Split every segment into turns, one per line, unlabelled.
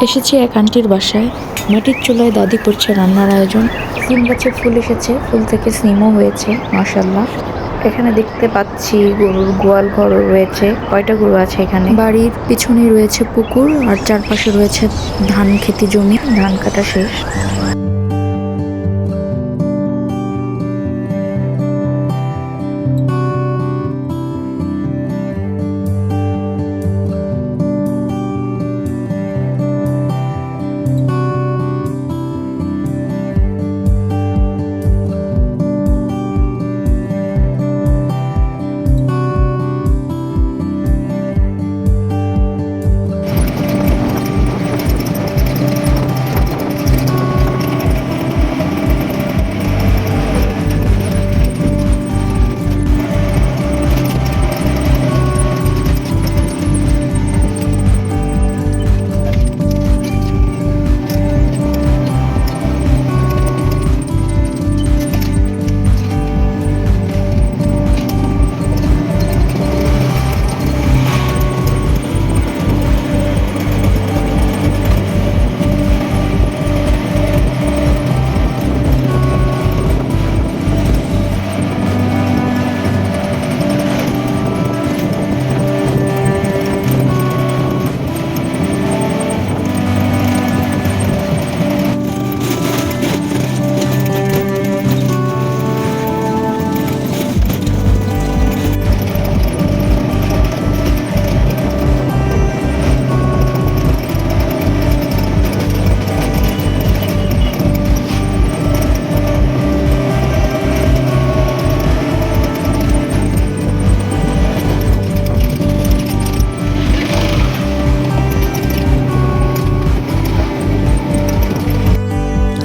এসেছি এক আন্টির বাসায়। মাটির চুলায় দাদি করছে রান্নার আয়োজন। সিম গাছে ফুল এসেছে, ফুল থেকে সিমও হয়েছে মাশাআল্লাহ। এখানে দেখতে পাচ্ছি গরুর গোয়াল ঘর রয়েছে। কয়টা গরু আছে এখানে? বাড়ির পিছনে রয়েছে পুকুর আর চারপাশে রয়েছে ধান খেতি জমি। ধান কাটা শেষ।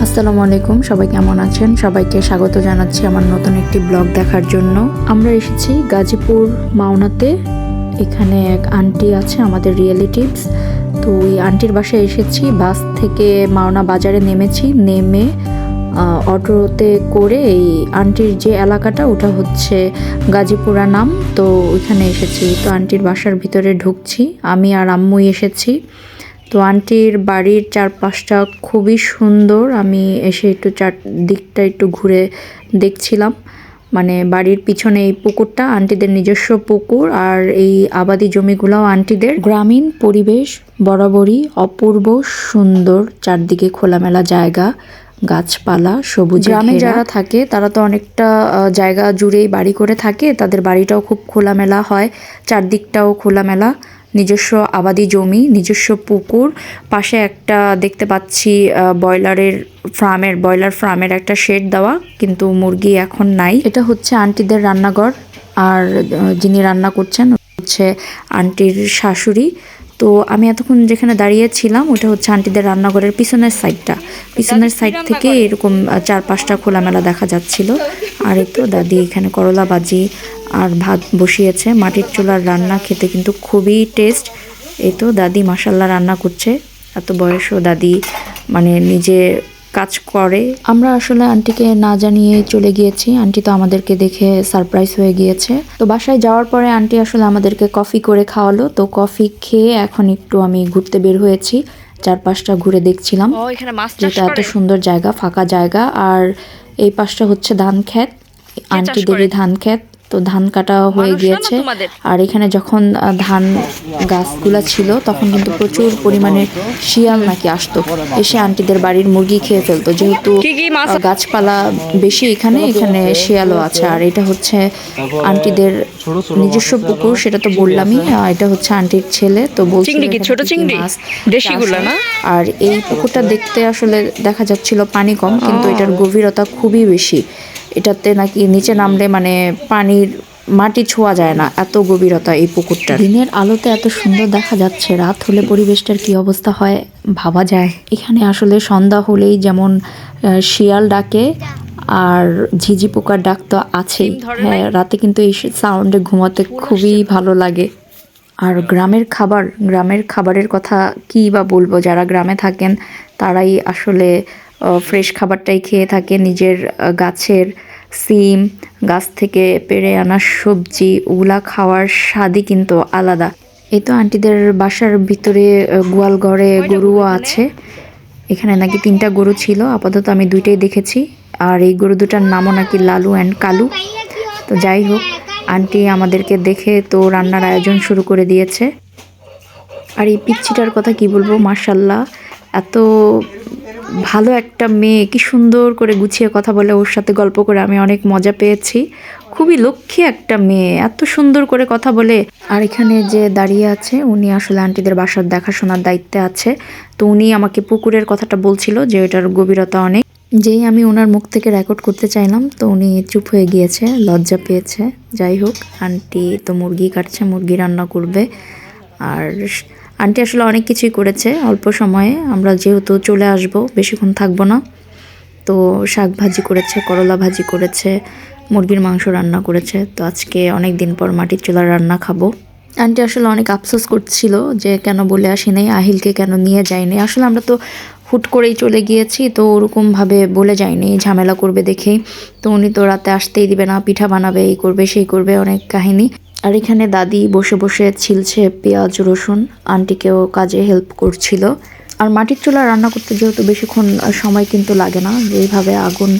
আসসালামু আলাইকুম, সবাই কেমন আছেন? সবাইকে স্বাগত জানাচ্ছি আমার নতুন একটি ব্লগ দেখার জন্য। আমরা এসেছি গাজীপুর মাওনাতে। এখানে এক আন্টি আছে আমাদের রিলেটিভস। তো ওই আন্টির বাসায় এসেছি। বাস থেকে মাওনা বাজারে নেমেছি, নেমে অটোতে করে এই আন্টির যে এলাকাটা ওটা হচ্ছে গাজীপুরা নাম, তো ওইখানে এসেছি। তো আন্টির বাসার ভিতরে ঢুকছি, আমি আর আম্মুই এসেছি। তো আন্টির বাড়ির চারপাশটা খুবই সুন্দর। আমি এসে একটু চারদিকটা একটু ঘুরে দেখছিলাম। মানে বাড়ির পিছনে এই পুকুরটা আন্টিদের নিজস্ব পুকুর, আর এই আবাদি জমিগুলোও আন্টিদের। গ্রামীণ পরিবেশ বরাবরই অপূর্ব সুন্দর, চারদিকে খোলামেলা জায়গা, গাছপালা, সবুজ। গ্রামে যারা থাকে তারা তো অনেকটা জায়গা জুড়েই বাড়ি করে থাকে, তাদের বাড়িটাও খুব খোলামেলা হয়, চারদিকটাও খোলামেলা। নিজস্ব আবাদি জমি, নিজস্ব পুকুর, পাশে একটা দেখতে পাচ্ছি ব্রয়লার ফার্মের একটা শেড দেওয়া, কিন্তু মুরগি এখন নাই। এটা হচ্ছে আন্টিদের রান্নাঘর, আর যিনি রান্না করছেন হচ্ছে আন্টির শাশুড়ি। তো আমি এতক্ষণ যেখানে দাঁড়িয়েছিলাম ওটা হচ্ছে আন্টিদের রান্নাঘরের পিছনের সাইডটা। পিছনের সাইড থেকে এরকম 4-5টা খোলামেলা দেখা যাচ্ছিল। আর এই তো দাদি এখানে করলা ভাজি আর ভাত বসিয়েছে। মাটির চুলার রান্না খেতে কিন্তু খুবই টেস্ট। এই তো দাদি মাশাল্লাহ রান্না করছে। এত বয়সও দাদি মানে নিজে কাজ করে। আমরা আসলে আন্টিকে না জানিয়ে চলে গিয়েছি। আন্টি তো আমাদেরকে দেখে সারপ্রাইজ হয়ে গিয়েছে। তো বাসায় যাওয়ার পরে আন্টি আসলে আমাদেরকে কফি করে খাওয়ালো। তো কফি খেয়ে এখন একটু আমি ঘুরতে বের হয়েছি, চারপাশটা ঘুরে দেখছিলাম। যেটা এত সুন্দর জায়গা, ফাঁকা জায়গা। আর এই পাশটা হচ্ছে ধান ক্ষেত, আন্টিদেরই ধান ক্ষেত। তো ধান কাটা হয়ে গিয়েছে। আর এখানে যখন ধান গাছগুলা ছিল তখন কিন্তু প্রচুর পরিমাণে শিয়াল নাকি আসতো, এসে আন্টিদের বাড়ির মুরগি খেয়ে ফেলতো। যেহেতু গাছপালা বেশি এখানে শিয়ালও আছে। আর এটা হচ্ছে আন্টিদের নিজস্ব পুকুর, সেটা তো বললামই। এটা হচ্ছে আন্টির ছেলে। তো বলছি ছোট চিংড়ি দেশিগুলো না। আর এই পুকুরটা দেখতে আসলে দেখা যাচ্ছিল পানি কম, কিন্তু এটার গভীরতা খুবই বেশি। এটাতে নাকি নিচে নামলে মানে মাটি ছোঁয়া যায় না, এত গভীরতা এই পুকুরটা। দিনের আলোতে এত সুন্দর দেখা যাচ্ছে, রাত হলে পরিবেশটার কি অবস্থা হয় ভাবা যায়। এখানে আসলে সন্ধ্যা হলেই যেমন শিয়াল ডাকে আর ঝিঝি পোকার ডাক তো আছেই। হ্যাঁ, রাতে কিন্তু এই সাউন্ডে ঘুমাতে খুবই ভালো লাগে। আর গ্রামের খাবারের কথা কী বা বলবো, যারা গ্রামে থাকেন তারাই আসলে ফ্রেশ খাবারটাই খেয়ে থাকে। নিজের গাছের সিম, গাছ থেকে পেড়ে আনা সবজি, ওগুলা খাওয়ার স্বাদই কিন্তু আলাদা। এই তো আন্টিদের বাসার ভিতরে গোয়াল ঘরে গরুও আছে। এখানে নাকি 3টা গরু ছিল, আপাতত আমি 2টাই দেখেছি। আর এই গরু দুটার নামও নাকি লালু অ্যান্ড কালু। তো যাই হোক, আন্টি আমাদেরকে দেখে তো রান্নার আয়োজন শুরু করে দিয়েছে। আর এই পিচ্চিটার কথা কি বলবো, মাশাল্লাহ, এত ভালো একটা মেয়ে, কি সুন্দর করে গুছিয়ে কথা বলে। ওর সাথে গল্প করে আমি অনেক মজা পেয়েছি। খুবই লক্ষ্মী একটা মেয়ে, এত সুন্দর করে কথা বলে। আর এখানে যে দাঁড়িয়ে আছে উনি আসলে আন্টিদের বাসার দেখাশোনার দায়িত্বে আছে। তো উনি আমাকে পুকুরের কথাটা বলছিল যে এটার গভীরতা অনেক। যেই আমি ওনার মুখ থেকে রেকর্ড করতে চাইলাম তো উনি চুপ হয়ে গিয়েছে, লজ্জা পেয়েছে। যাই হোক, আন্টি তো মুরগি কাটছে, মুরগি রান্না করবে। আর আন্টি আসলে অনেক কিছুই করেছে অল্প সময়ে। আমরা যেহেতু চলে আসব, বেশিক্ষণ থাকবো না, তো শাক ভাজি করেছে, করলা ভাজি করেছে, মুরগির মাংস রান্না করেছে। তো আজকে অনেক দিন পর মাটির চুলার রান্না খাবো। আন্টি আসলে অনেক আফসোস করছিল যে কেন বলে আসি নাই, আহিলকে কেন নিয়ে যায়নি। আসলে আমরা তো হুট করেই চলে গিয়েছি, তো ওরকমভাবে বলে যায়নি, ঝামেলা করবে দেখেই। তো উনি তো রাতে আসতেই দিবে না, পিঠা বানাবে, এই করবে সেই করবে, অনেক কাহিনী। আর এখানে দাদি বসে বসে ছিলছে পেঁয়াজ রসুন, আন্টিকেও কাজে হেল্প করছিল। আর মাটির চুলা রান্না করতে যেহেতু বেশিক্ষণ সময় কিন্তু লাগে না, যেইভাবে আগুন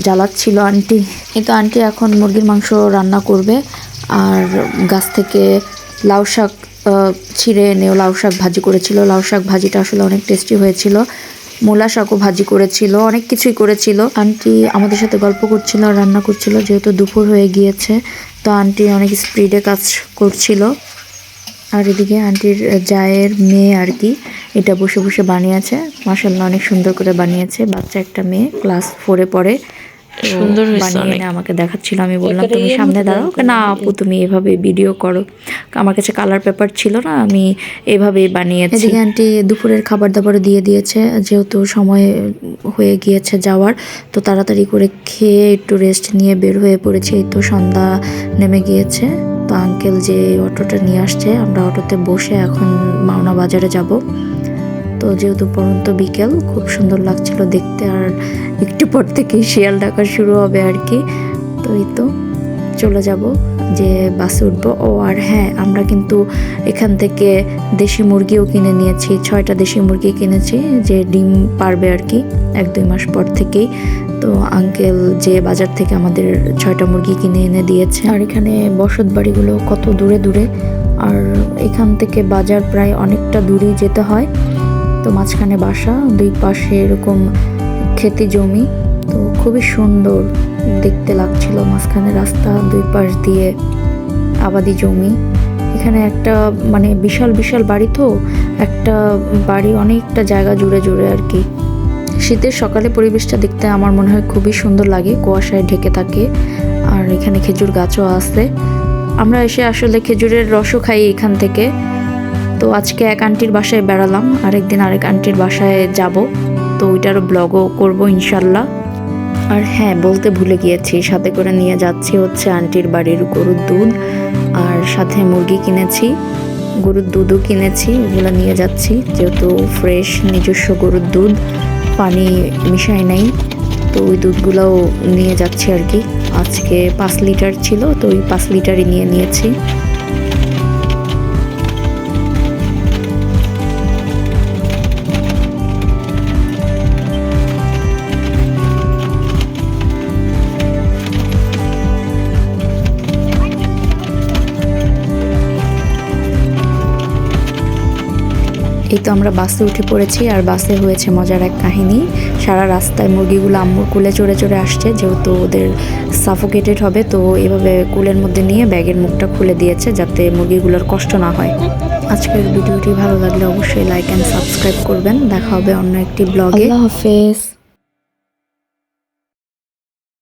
জ্বালাচ্ছিল আন্টি। কিন্তু আন্টি এখন মুরগির মাংস রান্না করবে। আর গাছ থেকে লাউ শাক ছিঁড়ে এনেও লাউ শাক ভাজি করেছিল। লাউ শাক ভাজিটা আসলে অনেক টেস্টি হয়েছিল। মূলা শাকও ভাজি করেছিল, অনেক কিছুই করেছিল। আন্টি আমাদের সাথে গল্প করছিল আর রান্না করছিল, যেহেতু দুপুর হয়ে গিয়েছে। তো আন্টি অনেক স্পিডে কাজ করছিল। আর এদিকে আন্টির জায়ের মেয়ে আর কি, এটা বসে বসে বানিয়েছে। মাশাআল্লাহ, অনেক সুন্দর করে বানিয়েছে। বাচ্চা একটা মেয়ে, ক্লাস 4-এ পড়ে। সুন্দর বানিয়ে এনে আমাকে দেখাচ্ছিল। আমি বললাম তুমি সামনে দাঁড়াও, না আপু তুমি এভাবে ভিডিও করো। আমার কাছে কালার পেপার ছিল না, আমি এভাবেই বানিয়েছি। এদিকে আন্টি দুপুরের খাবার দাবার দিয়ে দিয়েছে, যেহেতু সময় হয়ে গিয়েছে যাওয়ার। তো তাড়াতাড়ি করে খেয়ে একটু রেস্ট নিয়ে বের হয়ে পড়েছি। এই তো সন্ধ্যা নেমে গিয়েছে। তো আঙ্কেল যে অটোটা নিয়ে আসছে, আমরা অটোতে বসে এখন মাওনা বাজারে যাব। তো যেহেতু পরন্ত বিকেল, খুব সুন্দর লাগছিল দেখতে। আর একটু পর থেকেই শিয়াল ডাকা শুরু হবে আর কি। তো এই তো চলে যাব, যে বাসে উঠবো। ও আর হ্যাঁ, আমরা কিন্তু এখান থেকে দেশি মুরগিও কিনে নিয়েছি। 6টা দেশি মুরগি কিনেছি, যে ডিম পারবে আর কি 1-2 মাস পর থেকেই। তো আঙ্কেল যে বাজার থেকে আমাদের 6টা মুরগি কিনে এনে দিয়েছে। আর এখানে বসত বাড়িগুলো কত দূরে দূরে, আর এখান থেকে বাজার প্রায় অনেকটা দূরেই যেতে হয়। তো মাঝখানে বাসা, 2 পাশে এরকম খেতি জমি। তো খুবই সুন্দর দেখতে লাগছিল। মাঝখানে রাস্তা, 2 পাশ দিয়ে আবাদি জমি। এখানে একটা মানে বিশাল বিশাল বাড়ি, তো একটা বাড়ি অনেকটা জায়গা জুড়ে জুড়ে আর কি। শীতের সকালে পরিবেশটা দেখতে আমার মনে হয় খুবই সুন্দর লাগে, কুয়াশায় ঢেকে থাকে। আর এখানে খেজুর গাছও আছে। আমরা এসে আসলে খেজুরের রসও খাই এখান থেকে। তো আজকে এক আন্টির বাসায় বেড়ালাম, আরেকদিন আরেক আন্টির বাসায় যাব। তো ওইটারও ব্লগও করবো ইনশাল্লাহ। আর হ্যাঁ, বলতে ভুলে গিয়েছি, সাথে করে নিয়ে যাচ্ছি হচ্ছে আন্টির বাড়ির গরুর দুধ। আর সাথে মুরগি কিনেছি, গরুর দুধও কিনেছি, ওগুলো নিয়ে যাচ্ছি। যেহেতু ফ্রেশ নিজস্ব গরুর দুধ, পানি মিশাই নাই, তো ওই দুধগুলোও নিয়ে যাচ্ছি আর কি। আজকে 5 লিটার ছিল, তো ওই 5 লিটারই নিয়ে নিয়েছি। এই তো আমরা বাসে উঠে পড়েছি। আর বাসে হয়েছে মজার এক কাহিনী। সারা রাস্তায় মুরগিগুলো আম্মুর কোলে চড়ে চড়ে আসছে, যেহেতু ওদের সাফোকেটেড হবে। তো এভাবে কোলের মধ্যে নিয়ে ব্যাগের মুখটা খুলে দিয়েছে, যাতে মুরগিগুলোর কষ্ট না হয়। আজকের ভিডিওটি ভালো লাগলে অবশ্যই লাইক অ্যান্ড সাবস্ক্রাইব করবেন। দেখা হবে অন্য একটি ব্লগে। আল্লাহ হাফেজ।